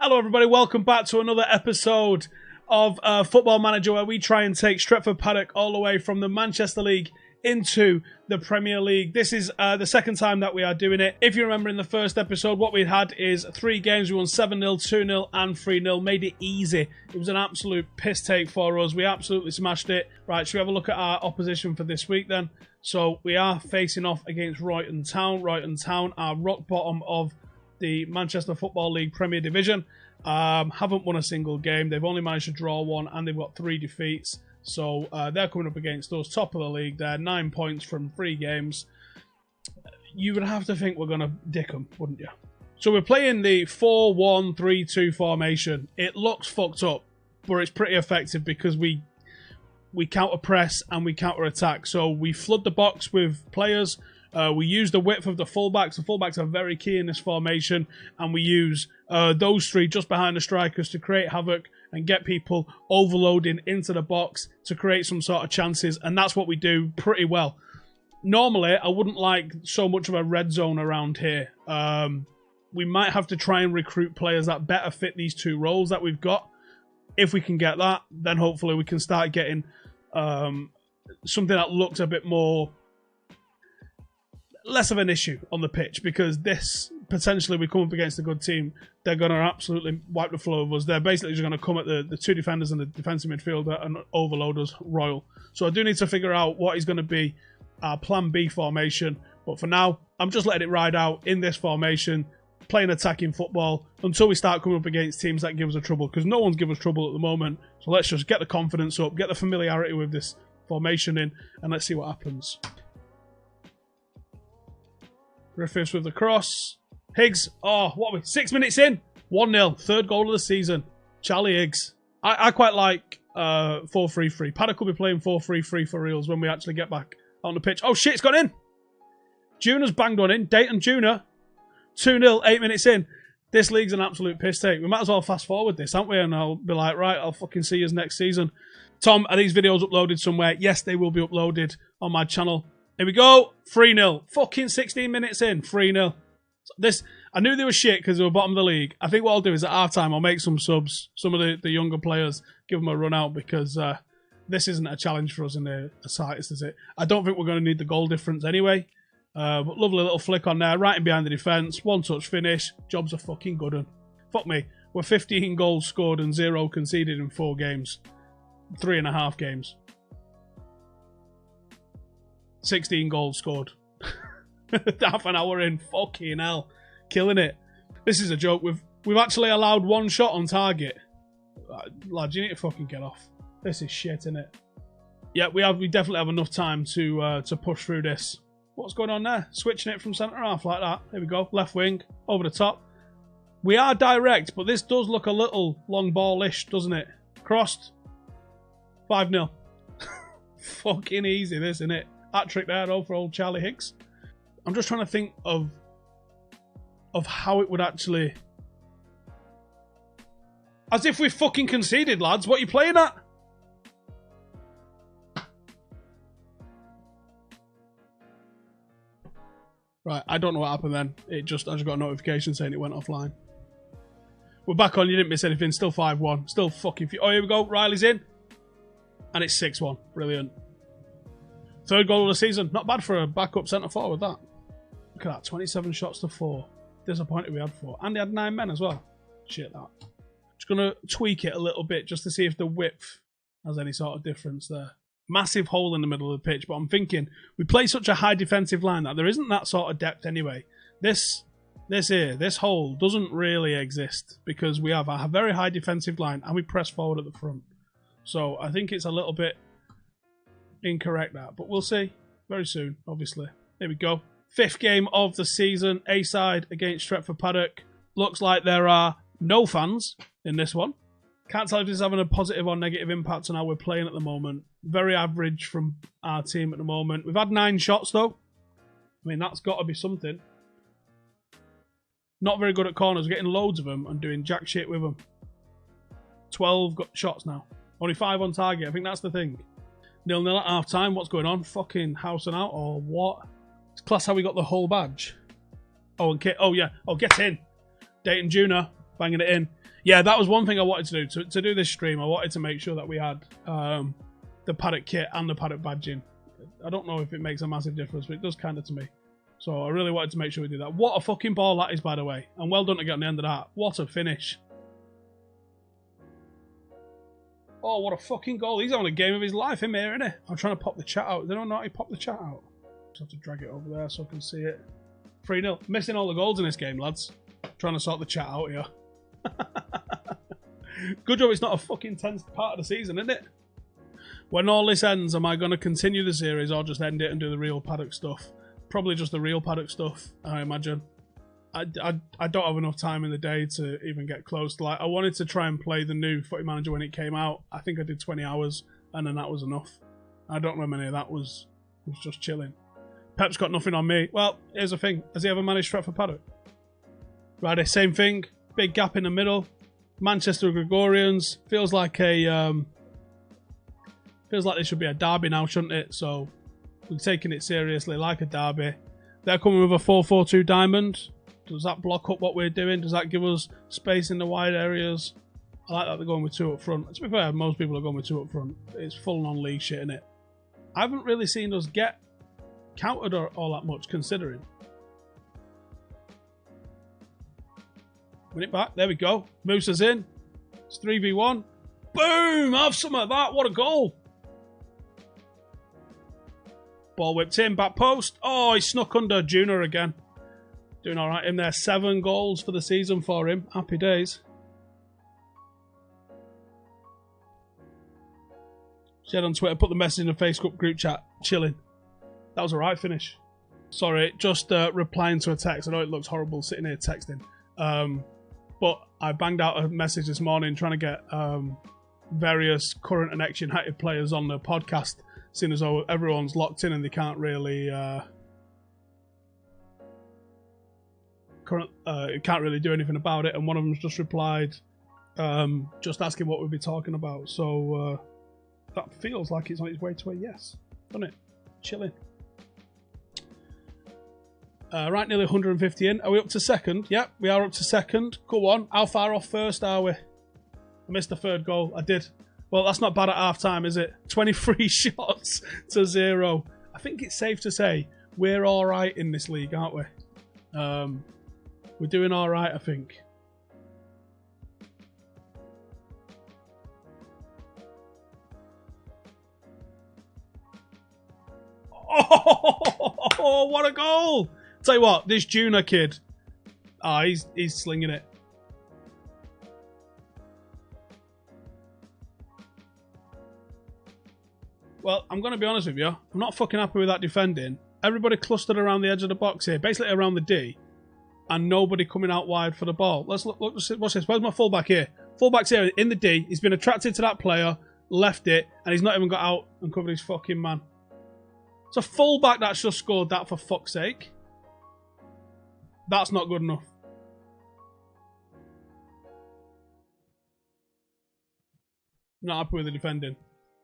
Hello everybody, welcome back to another episode of Football Manager, where we try and take Stretford Paddock all the way from the Manchester League into the Premier League. This is the second time that we are doing it. If you remember in the first episode, what we had is 3 games. We won 7-0, 2-0 and 3-0. Made it easy. It was an absolute piss take for us. We absolutely smashed it. Right, should we have a look at our opposition for this week then? So we are facing off against Royton Town. Royton Town are rock bottom of the Manchester Football League Premier Division. Haven't won a single game. They've only managed to draw 1 and they've got 3 defeats. So they're coming up against us, top of the league. They're 9 points from 3 games. You would have to think we're going to dick them, wouldn't you? So we're playing the 4-1-3-2 formation. It looks fucked up, but it's pretty effective because we counter press and we counter attack. So we flood the box with players. We use the width of the fullbacks. The fullbacks are very key in this formation, and we use those 3 just behind the strikers to create havoc and get people overloading into the box to create some sort of chances, and that's what we do pretty well. Normally, I wouldn't like so much of a red zone around here. We might have to try and recruit players that better fit these 2 roles that we've got. If we can get that, then hopefully we can start getting something that looks a bit more less of an issue on the pitch, because this potentially we come up against a good team, they're going to absolutely wipe the floor of us. They're basically just going to come at the 2 defenders and the defensive midfielder and overload us royal. So I do need to figure out what is going to be our plan B formation, but for now I'm just letting it ride out in this formation, playing attacking football until we start coming up against teams that give us a trouble, because no one's given us trouble at the moment. So let's just get the confidence up, get the familiarity with this formation in, and let's see what happens. Griffiths with the cross. Higgs. Oh, what are we? 6 minutes in. 1-0. 3rd goal of the season. Charlie Higgs. I quite like 4-3-3. Paddock will be playing 4-3-3 for reals when we actually get back on the pitch. Oh shit, it's gone in. Junior's banged one in. Dayton Junior. 2-0, 8 minutes in. This league's an absolute piss take. We might as well fast forward this, haven't we? And I'll be like, right, I'll fucking see you next season. Tom, are these videos uploaded somewhere? Yes, they will be uploaded on my channel. Here we go. 3-0. Fucking 16 minutes in. 3-0. This, I knew they were shit because they were bottom of the league. I think what I'll do is at half-time I'll make some subs. Some of the younger players, give them a run out, because this isn't a challenge for us in the slightest, is it? I don't think we're going to need the goal difference anyway. But lovely little flick on there. Right in behind the defence. 1-touch finish. Job's a fucking good one. Fuck me. We're 15 goals scored and 0 conceded in 4 games. 3.5 games. 16 goals scored. Half an hour in. Fucking hell. Killing it. This is a joke. We've actually allowed 1 shot on target. Lads, you need to fucking get off. This is shit, innit? Yeah, we definitely have enough time to push through this. What's going on there? Switching it from centre half like that. Here we go. Left wing. Over the top. We are direct, but this does look a little long ball-ish, doesn't it? Crossed. 5-0. Fucking easy, this, innit? Hat trick there, though, for old Charlie Higgs. I'm just trying to think of how it would actually... As if we fucking conceded, lads. What are you playing at? Right, I don't know what happened then. I just got a notification saying it went offline. We're back on. You didn't miss anything. Still 5-1. Still fucking... Oh, here we go. Riley's in. And it's 6-1. Brilliant. 3rd goal of the season. Not bad for a backup centre forward, that. Look at that. 27 shots to 4. Disappointed we had 4. And they had 9 men as well. Shit, that. Just going to tweak it a little bit just to see if the width has any sort of difference there. Massive hole in the middle of the pitch, but I'm thinking we play such a high defensive line that there isn't that sort of depth anyway. This hole doesn't really exist because we have a very high defensive line and we press forward at the front. So I think it's a little bit incorrect that, but we'll see very soon, obviously. Here we go. 5th game of the season, A-side against Stretford Paddock. Looks like there are no fans in this one. Can't tell if this is having a positive or negative impact on how we're playing at the moment. Very average from our team at the moment. We've had 9 shots though. I mean, that's got to be something. Not very good at corners. We're getting loads of them and doing jack shit with them. 12 shots now. Only 5 on target. I think that's the thing. 0-0 at half time. What's going on? Fucking Howson out or what? It's class how we got the whole badge. Oh, and Kit. Oh, yeah. Oh, get in. Dayton Junior. banging it in. Yeah, that was one thing I wanted to do. To do this stream, I wanted to make sure that we had the paddock kit and the paddock badging. I don't know if it makes a massive difference, but it does kind of to me. So I really wanted to make sure we did that. What a fucking ball that is, by the way. And well done to get on the end of that. What a finish. Oh, what a fucking goal. He's having a game of his life, him here, isn't he? I'm trying to pop the chat out. Does anyone know how to pop the chat out? Just have to drag it over there so I can see it. 3-0. Missing all the goals in this game, lads. Trying to sort the chat out here. Good job it's not a fucking tense part of the season, isn't it? When all this ends, am I going to continue the series or just end it and do the real paddock stuff? Probably just the real paddock stuff, I imagine. I don't have enough time in the day to even get close. Like, I wanted to try and play the new Footy Manager when it came out. I think I did 20 hours, and then that was enough. I don't know how many of that was just chilling. Pep's got nothing on me. Well, here's the thing. Has he ever managed Stretford Paddock? Right, same thing. Big gap in the middle. Manchester Gregorians. Feels like this should be a derby now, shouldn't it? So we're taking it seriously like a derby. They're coming with a 4-4-2 diamond. Does that block up what we're doing? Does that give us space in the wide areas? I like that they're going with 2 up front. To be fair, most people are going with 2 up front. It's full non-league shit, innit? I haven't really seen us get countered all that much, considering. Win it back. There we go. Moose is in. It's 3v1. Boom! Have some of that. What a goal. Ball whipped in. Back post. Oh, he snuck under Junior again. Doing all right in there. 7 goals for the season for him. Happy days. Shared on Twitter. Put the message in the Facebook group chat. Chilling. That was a right finish. Sorry, just replying to a text. I know it looks horrible sitting here texting. But I banged out a message this morning trying to get various current and ex-United players on the podcast, seeing as though everyone's locked in and they can't really can't really do anything about it. And one of them's just replied, just asking what we'll be talking about. So that feels like it's on its way to a yes, doesn't it? Chilling. Right, nearly 150 in. Are we up to second? Yep, we are up to second. Go on. How far off first are we? I missed the 3rd goal. I did. Well, that's not bad at half time, is it? 23 shots to 0. I think it's safe to say we're all right in this league, aren't we? We're doing all right, I think. Oh, what a goal! Tell you what, this Junior kid, he's slinging it. Well, I'm going to be honest with you. I'm not fucking happy with that defending. Everybody clustered around the edge of the box here, basically around the D, and nobody coming out wide for the ball. Let's look. Watch this. Where's my fullback here? Fullback's here in the D. He's been attracted to that player, left it, and he's not even got out and covered his fucking man. It's a fullback that's just scored that, for fuck's sake. That's not good enough. Not happy with the defending.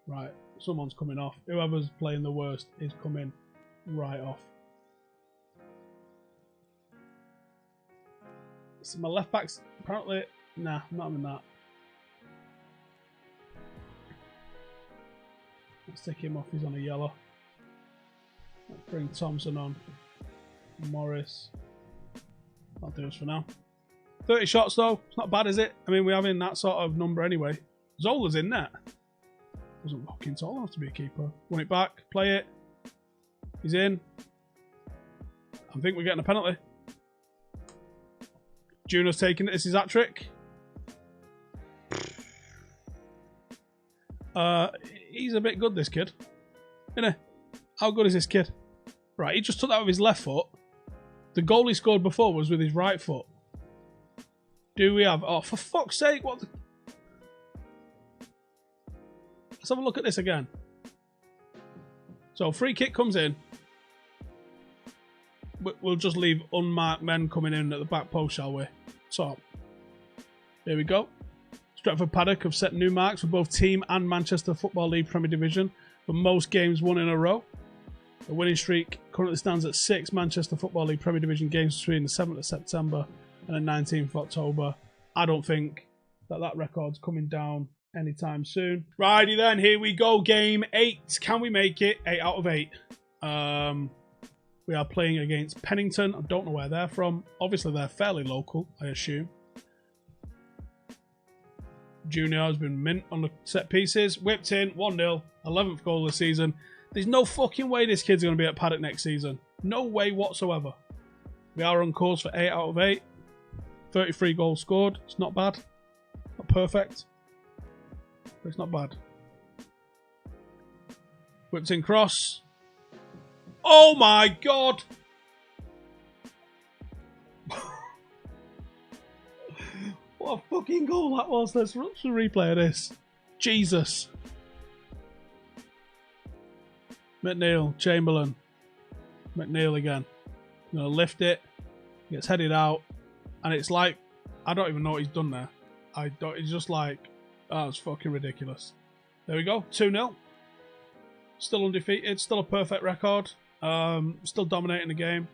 Right, someone's coming off. Whoever's playing the worst is coming right off. So my left back's apparently... Nah, I'm not having that. Let's take him off, he's on a yellow. Let's bring Thompson on. Morris. That'll do us for now. 30 shots though, it's not bad, is it? I mean, we're having that sort of number anyway. Zola's in net. Wasn't fucking tall enough to be a keeper. Won it back, play it. He's in. I think we're getting a penalty. Junior's taking it. This is hat-trick. He's a bit good, this kid. Isn't he? How good is this kid? Right, he just took that with his left foot. The goal he scored before was with his right foot. Do we have... Oh, for fuck's sake, what the... Let's have a look at this again. So, free kick comes in. We'll just leave unmarked men coming in at the back post, shall we? So, here we go. Stretford Paddock have set new marks for both team and Manchester Football League Premier Division for most games won in a row. The winning streak currently stands at 6 Manchester Football League Premier Division games between the 7th of September and the 19th of October. I don't think that record's coming down anytime soon. Righty then, here we go. Game 8. Can we make it? 8 out of 8. We are playing against Pennington. I don't know where they're from. Obviously, they're fairly local, I assume. Junior has been mint on the set pieces. Whipped in, 1-0. 11th goal of the season. There's no fucking way this kid's going to be at Paddock next season. No way whatsoever. We are on course for 8 out of 8. 33 goals scored. It's not bad. Not perfect. But it's not bad. Whipped in cross. Oh my god! What a fucking goal that was. Let's watch the replay of this. Jesus. McNeil, Chamberlain. McNeil again. I'm going to lift it. Gets headed out. And it's like, I don't even know what he's done there. It's just like, oh, it's fucking ridiculous. There we go. 2-0. Still undefeated. Still a perfect record. Still dominating the game.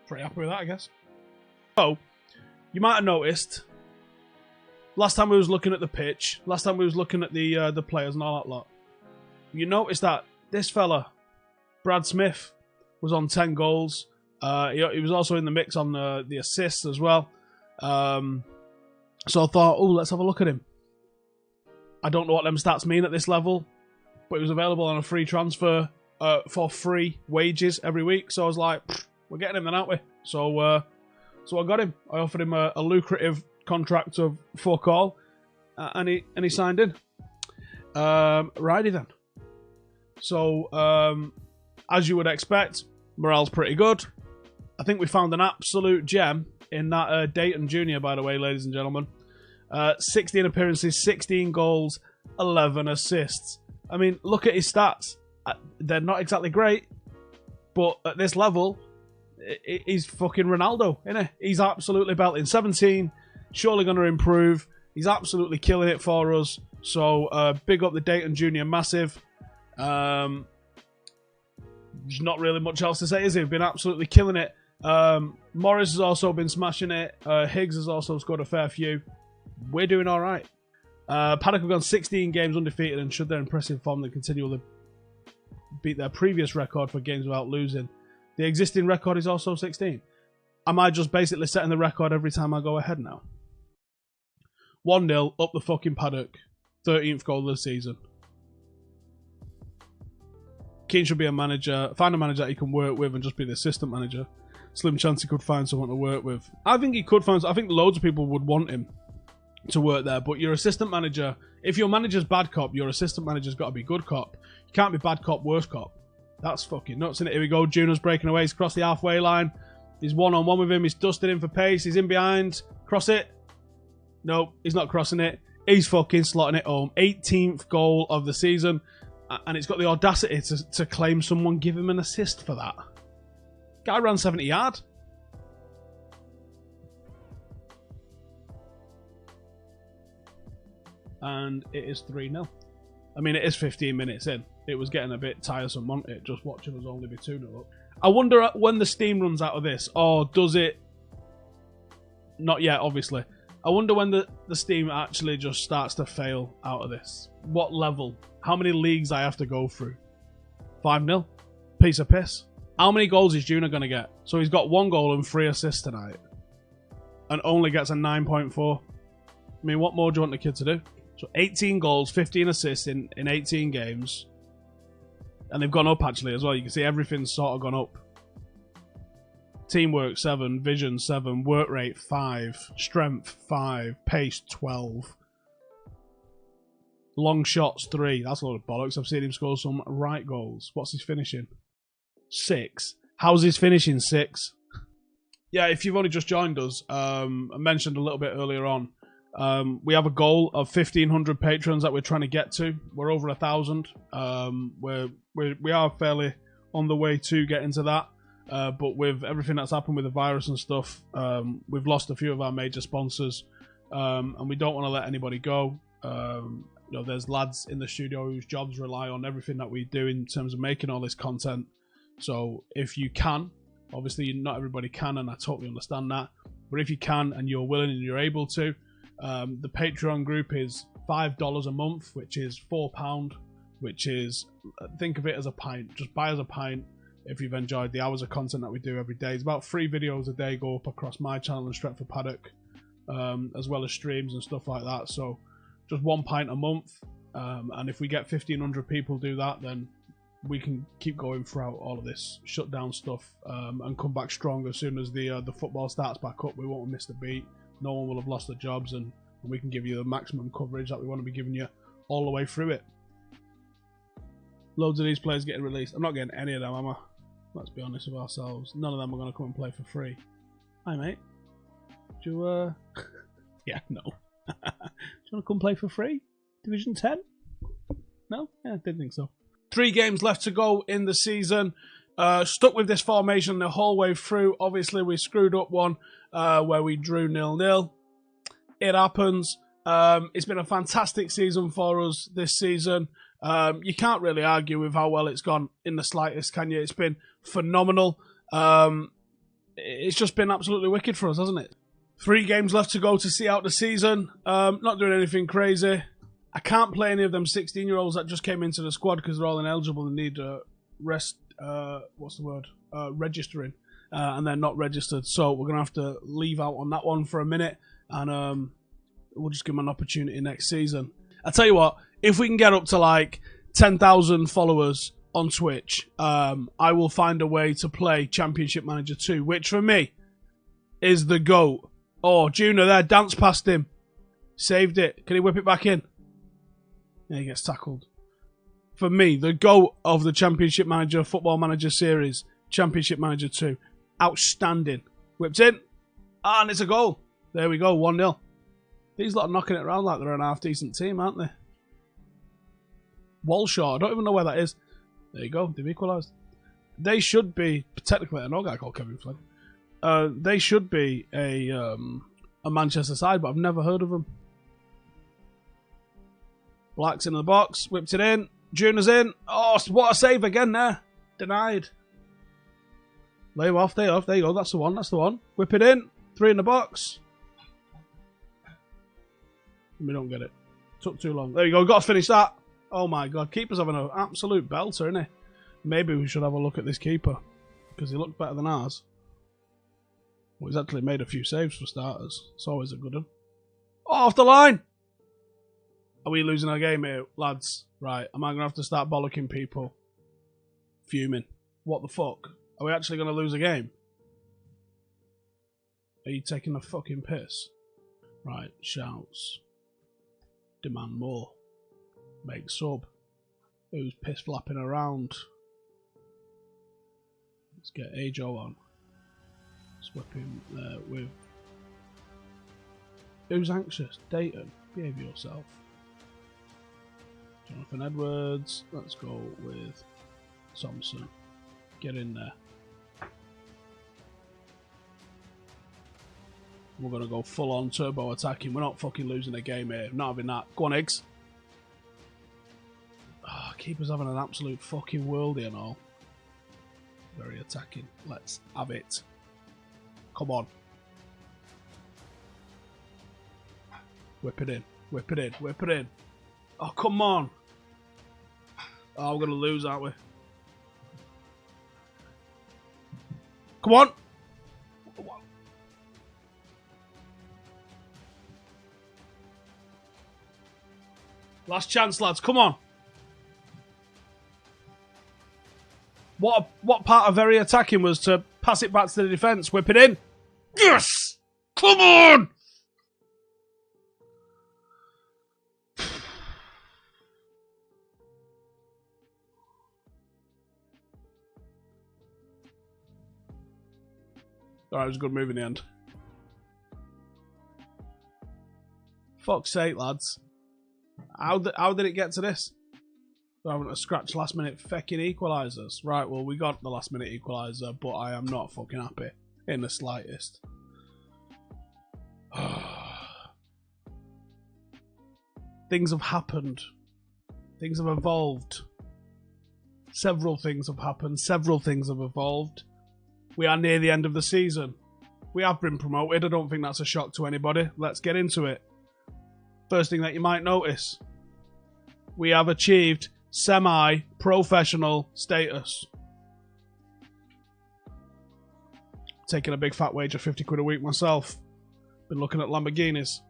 Pretty happy with that, I guess. So, you might have noticed, last time we was looking at the pitch, last time we was looking at the players and all that lot, you noticed that this fella, Brad Smith, was on 10 goals. He was also in the mix on the assists as well. So I thought, oh, let's have a look at him. I don't know what them stats mean at this level, but he was available on a free transfer for free wages every week. So I was like, we're getting him then, aren't we? So I got him. I offered him a lucrative contract of fuck all, and he signed in. Righty then. So as you would expect, morale's pretty good. I think we found an absolute gem in that Dayton Junior, by the way, ladies and gentlemen. 16 appearances, 16 goals, 11 assists. I mean, look at his stats. They're not exactly great, but at this level, he's fucking Ronaldo, isn't he? He's absolutely belting. 17, surely going to improve. He's absolutely killing it for us. So, big up the Dayton Junior, massive. There's not really much else to say, is he? He's been absolutely killing it. Morris has also been smashing it. Higgs has also scored a fair few. We're doing all right. Paddock have gone 16 games undefeated, and should their impressive form then continue, they'll beat their previous record for games without losing. The existing record is also 16. Am I just basically setting the record every time I go ahead now? 1-0 up the fucking Paddock. 13th goal of the season. Keane should be a manager. Find a manager that he can work with and just be the assistant manager. Slim chance he could find someone to work with. I think he could find... I think loads of people would want him to work there, but your assistant manager... If your manager's bad cop, your assistant manager's got to be good cop. You can't be bad cop, worse cop. That's fucking nuts, isn't it? Here we go. Junior's breaking away. He's crossed the halfway line. He's one-on-one with him. He's dusted him for pace. He's in behind. Cross it. No, he's not crossing it. He's fucking slotting it home. 18th goal of the season. And it's got the audacity to claim someone give him an assist for that. Guy ran 70 yard. And it is 3-0. I mean, it is 15 minutes in. It was getting a bit tiresome, wasn't it? Just watching us only be 2-0 up. I wonder when the steam runs out of this, or does it... Not yet, obviously. I wonder when the steam actually just starts to fail out of this. What level? How many leagues I have to go through? 5-0? Piece of piss. How many goals is Junior going to get? So he's got 1 goal and 3 assists tonight. And only gets a 9.4. I mean, what more do you want the kid to do? So 18 goals, 15 assists in 18 games. And they've gone up actually as well. You can see everything's sort of gone up. Teamwork 7, vision 7, work rate 5, strength 5, pace 12. Long shots 3. That's a lot of bollocks. I've seen him score some right goals. What's his finishing? 6. How's his finishing? 6. Yeah, if you've only just joined us, I mentioned a little bit earlier on, we have a goal of 1,500 patrons that we're trying to get to. We're over 1,000. We are fairly on the way to getting to that. But with everything that's happened with the virus and stuff, we've lost a few of our major sponsors, and we don't want to let anybody go. You know, there's lads in the studio whose jobs rely on everything that we do in terms of making all this content. So if you can, obviously not everybody can, and I totally understand that. But if you can and you're willing and you're able to, the Patreon group is $5 a month, which is £4, which is, think of it as a pint. Just buy us a pint if you've enjoyed the hours of content that we do every day. It's about 3 videos a day go up across my channel and Stretford Paddock, as well as streams and stuff like that. So just 1 pint a month, and if we get 1,500 people do that, then we can keep going throughout all of this shutdown stuff, and come back strong as soon as the football starts back up. We won't miss the beat. No one will have lost their jobs, and we can give you the maximum coverage that we want to be giving you all the way through it. Loads of these players getting released. I'm not getting any of them, am I? Let's be honest with ourselves. None of them are going to come and play for free. Hi, mate. Do you, yeah, no. Do you want to come play for free? Division 10? No? Yeah, I didn't think so. 3 games left to go in the season. Stuck with this formation the whole way through. Obviously, we screwed up one where we drew 0-0. It happens. It's been a fantastic season for us this season. You can't really argue with how well it's gone in the slightest, can you? It's been phenomenal. It's just been absolutely wicked for us, hasn't it? 3 games left to go to see out the season. Not doing anything crazy. I can't play any of them 16-year-olds that just came into the squad because they're all ineligible and need registering, and they're not registered. So we're going to have to leave out on that one for a minute, and we'll just give them an opportunity next season. I tell you what, if we can get up to like 10,000 followers on Twitch, I will find a way to play Championship Manager 2, which for me is the GOAT. Oh, Juna there, danced past him. Saved it. Can he whip it back in? Yeah, he gets tackled. For me, the GOAT of the Championship Manager, Football Manager series, Championship Manager 2. Outstanding. Whipped in. And it's a goal. There we go, 1-0. These lot are knocking it around like they're an half-decent team, aren't they? Walshaw, I don't even know where that is. There you go, they've equalised. They should be, technically, I know a guy called Kevin Flynn. They should be a Manchester side, but I've never heard of them. Black's in the box, whipped it in. Juna's in. Oh, what a save again there. Denied. Lay him off, there you go, that's the one, that's the one. Whip it in, 3 in the box. We don't get it. Took too long. There you go, got to finish that. Oh my god, keeper's having an absolute belter, isn't he? Maybe we should have a look at this keeper, because he looked better than ours. Well, he's actually made a few saves for starters. It's always a good one. Oh, off the line! Are we losing our game here, lads? Right, am I going to have to start bollocking people? Fuming. What the fuck? Are we actually going to lose a game? Are you taking a fucking piss? Right, shouts. Demand more. Make sub. Who's piss flapping around? Let's get Ajo on. Swap him there with... Who's anxious? Dayton. Behave yourself. Jonathan Edwards. Let's go with Thompson. Get in there. We're going to go full on turbo attacking. We're not fucking losing a game here. Not having that. Go on, Eggs. Oh, keeper's having an absolute fucking worldie and all. Very attacking. Let's have it. Come on. Whip it in. Whip it in. Whip it in. Oh, come on. Oh, we're going to lose, aren't we? Come on. Last chance, lads. Come on. What part of very attacking was to pass it back to the defence, whip it in? Yes! Come on! Alright, it was a good move in the end. Fuck's sake, lads. How did it get to this? They're having to scratch last minute fucking equalisers. Right, well, we got the last minute equaliser, but I am not fucking happy in the slightest. Things have happened. Things have evolved. Several things have happened. Several things have evolved. We are near the end of the season. We have been promoted. I don't think that's a shock to anybody. Let's get into it. First thing that you might notice, we have achieved semi-professional status. Taking a big fat wage of 50 quid a week myself. Been looking at Lamborghinis.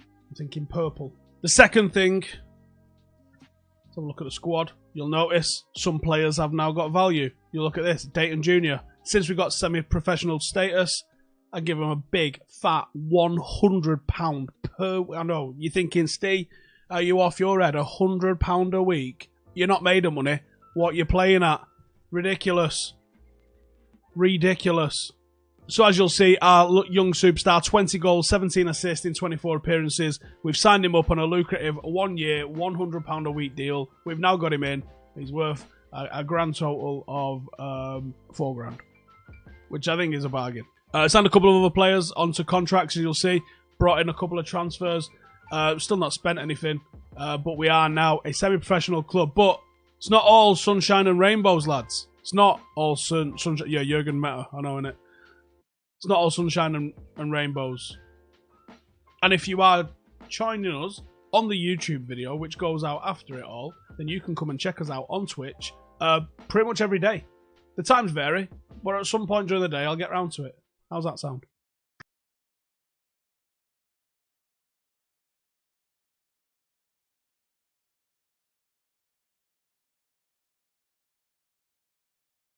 I'm thinking purple. The second thing, let's have a look at the squad. You'll notice some players have now got value. You look at this, Dayton Jr. Since we got semi-professional status, I give him a big fat £100 per... I know, you're thinking, Steve, are you off your head? £100 a week? You're not made of money. What you're playing at? Ridiculous. Ridiculous. So as you'll see, our young superstar, 20 goals, 17 assists in 24 appearances. We've signed him up on a lucrative 1 year, £100 a week deal. We've now got him in. He's worth a grand total of £4 grand, which I think is a bargain. Signed a couple of other players onto contracts, as you'll see. Brought in a couple of transfers. Still not spent anything, but we are now a semi-professional club. But it's not all sunshine and rainbows, lads. It's not all sunshine. Yeah, Jurgen Meta, I know, innit? It's not all sunshine and rainbows. And if you are joining us on the YouTube video, which goes out after it all, then you can come and check us out on Twitch pretty much every day. The times vary, but at some point during the day, I'll get round to it. How's that sound?